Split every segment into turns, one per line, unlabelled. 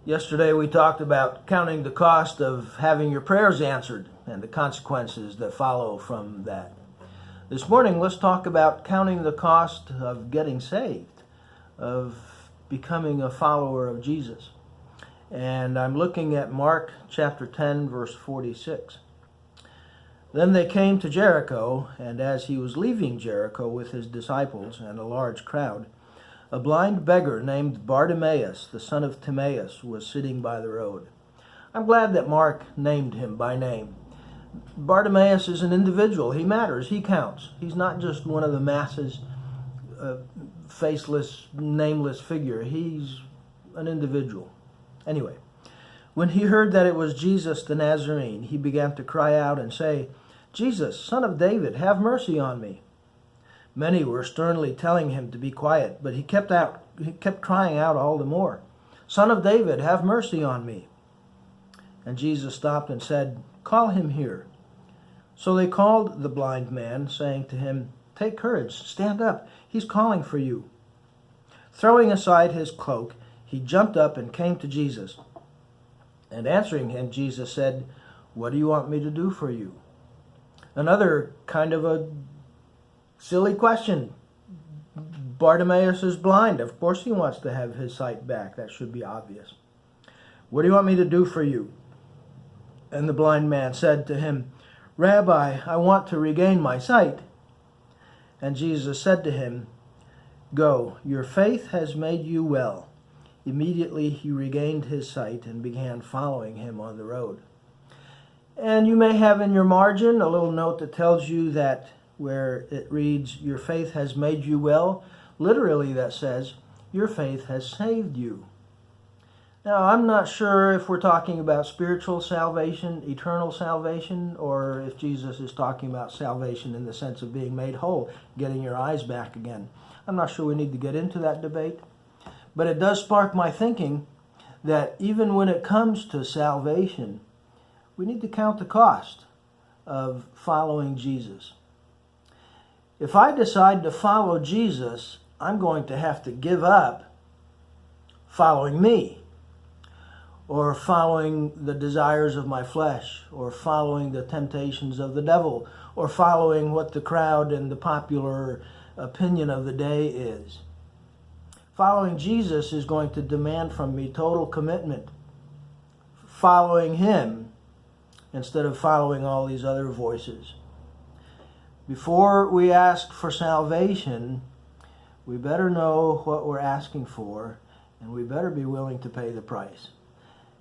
Yesterday we talked about counting the cost of having your prayers answered and the consequences that follow from that. This morning let's talk about counting the cost of getting saved, of becoming a follower of Jesus. And I'm looking at Mark chapter 10, verse 46. Then they came to Jericho, and as he was leaving Jericho with his disciples and a large crowd, a blind beggar named Bartimaeus, the son of Timaeus, was sitting by the road. I'm glad that Mark named him by name. Bartimaeus is an individual. He matters. He counts. He's not just one of the masses, faceless, nameless figure. He's an individual. Anyway, when he heard that it was Jesus the Nazarene, he began to cry out and say, "Jesus, Son of David, have mercy on me." Many were sternly telling him to be quiet, but he kept crying out all the more, "Son of David, have mercy on me." And Jesus stopped and said, "Call him here." So they called the blind man, saying to him, "Take courage, stand up, he's calling for you." Throwing aside his cloak, he jumped up and came to Jesus. And answering him, Jesus said, "What do you want me to do for you?" Another kind of a silly question. Bartimaeus is blind. Of course he wants to have his sight back. That should be obvious. "What do you want me to do for you?" And the blind man said to him, "Rabbi, I want to regain my sight." And Jesus said to him, "Go, your faith has made you well." Immediately he regained his sight and began following him on the road. And you may have in your margin a little note that tells you that where it reads, "Your faith has made you well," literally that says, "Your faith has saved you." Now, I'm not sure if we're talking about spiritual salvation, eternal salvation, or if Jesus is talking about salvation in the sense of being made whole, getting your eyes back again. I'm not sure we need to get into that debate, but it does spark my thinking that even when it comes to salvation, we need to count the cost of following Jesus. If I decide to follow Jesus, I'm going to have to give up following me, or following the desires of my flesh, or following the temptations of the devil, or following what the crowd and the popular opinion of the day is. Following Jesus is going to demand from me total commitment. Following him instead of following all these other voices. Before we ask for salvation, we better know what we're asking for, and we better be willing to pay the price.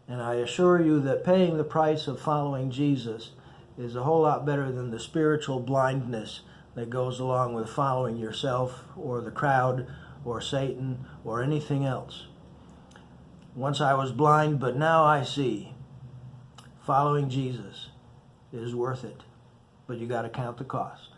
And I assure you that paying the price of following Jesus is a whole lot better than the spiritual blindness that goes along with following yourself or the crowd or Satan or anything else. Once I was blind, but now I see. Following Jesus is worth it, but you got to count the cost.